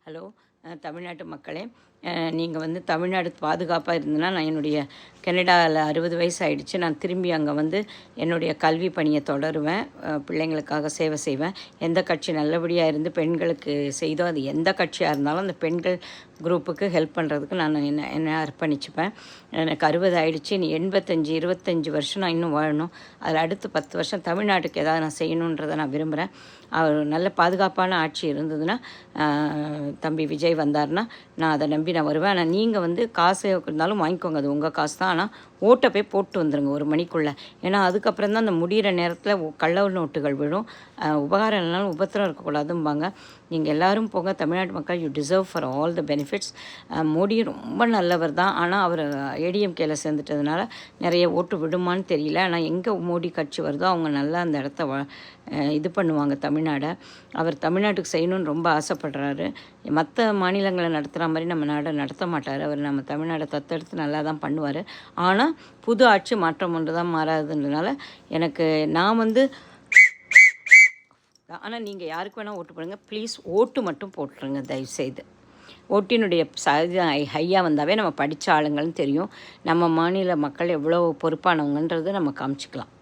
Hello தமிழ்நாட்டு மக்களே, நீங்கள் வந்து தமிழ்நாடு பாதுகாப்பாக இருந்ததுன்னா, நான் என்னுடைய கனடாவில் 60 வயசு ஆகிடுச்சு. நான் திரும்பி அங்கே வந்து என்னுடைய கல்வி பணியை தொடருவேன். பிள்ளைங்களுக்காக சேவை செய்வேன். எந்த கட்சி நல்லபடியாக இருந்து பெண்களுக்கு செய்தோ, அது எந்த கட்சியாக இருந்தாலும் அந்த பெண்கள் குரூப்புக்கு ஹெல்ப் பண்ணுறதுக்கு நான் என்ன அர்ப்பணிச்சுப்பேன். எனக்கு 60 ஆகிடுச்சு. நீ 85 25 வருஷம் நான் இன்னும் வாழணும். அதில் அடுத்து 10 வருஷம் தமிழ்நாட்டுக்கு ஏதாவது நான் செய்யணுன்றதை நான் விரும்புகிறேன். அவர் நல்ல பாதுகாப்பான ஆட்சி இருந்ததுன்னா, தம்பி விஜய் வந்தார்னா நான் அதை நம்பி நான் வருவேன். ஆனால் நீங்கள் வந்து காசு இருந்தாலும் வாங்கிக்கோங்க, அது உங்கள் காசு தான். ஆனால் ஓட்டை போய் போட்டு வந்துடுங்க 1 மணிக்குள்ளே. ஏன்னா அதுக்கப்புறம் தான் அந்த முடிகிற நேரத்தில் கள்ள நோட்டுகள் விழும். உபகாரம் இல்லைனாலும் உபத்திரம் இருக்கக்கூடாதும்பாங்க. நீங்கள் எல்லோரும் போங்க. தமிழ்நாட்டு மக்கள், you deserve for all the benefits. Modi ரொம்ப நல்லவர் தான். ஆனால் அவர் ஏடிஎம்கேல சேர்ந்துட்டதுனால நிறைய ஓட்டு விடுமான்னு தெரியல. ஆனால் எங்கே மோடி கட்சி வருதோ அவங்க நல்லா அந்த இடத்த இது பண்ணுவாங்க தமிழ்நாடை. அவர் தமிழ்நாட்டுக்கு செய்யணும்னு ரொம்ப ஆசைப்படுறாரு. மற்ற மாநிலங்களை நடத்துகிற மாதிரி நம்ம நாடை நடத்த மாட்டார். அவர் நம்ம தமிழ்நாடை தத்தெடுத்து நல்லா தான் பண்ணுவார். ஆனால் புது ஆட்சி மாற்றம் ஒன்று தான் மாறாதுன்றதுனால எனக்கு நான் வந்து ஆனால் நீங்கள் யாருக்கு வேணால் ஓட்டு போடுங்க. ப்ளீஸ் ஓட்டு மட்டும் போட்டுருங்க தயவுசெய்து. ஓட்டினுடைய ஹையாக வந்தாவே நம்ம படித்த ஆளுங்கள்னு தெரியும். நம்ம மாநில மக்கள் எவ்வளோ பொறுப்பானவங்கன்றது நம்ம காமிச்சிக்கலாம்.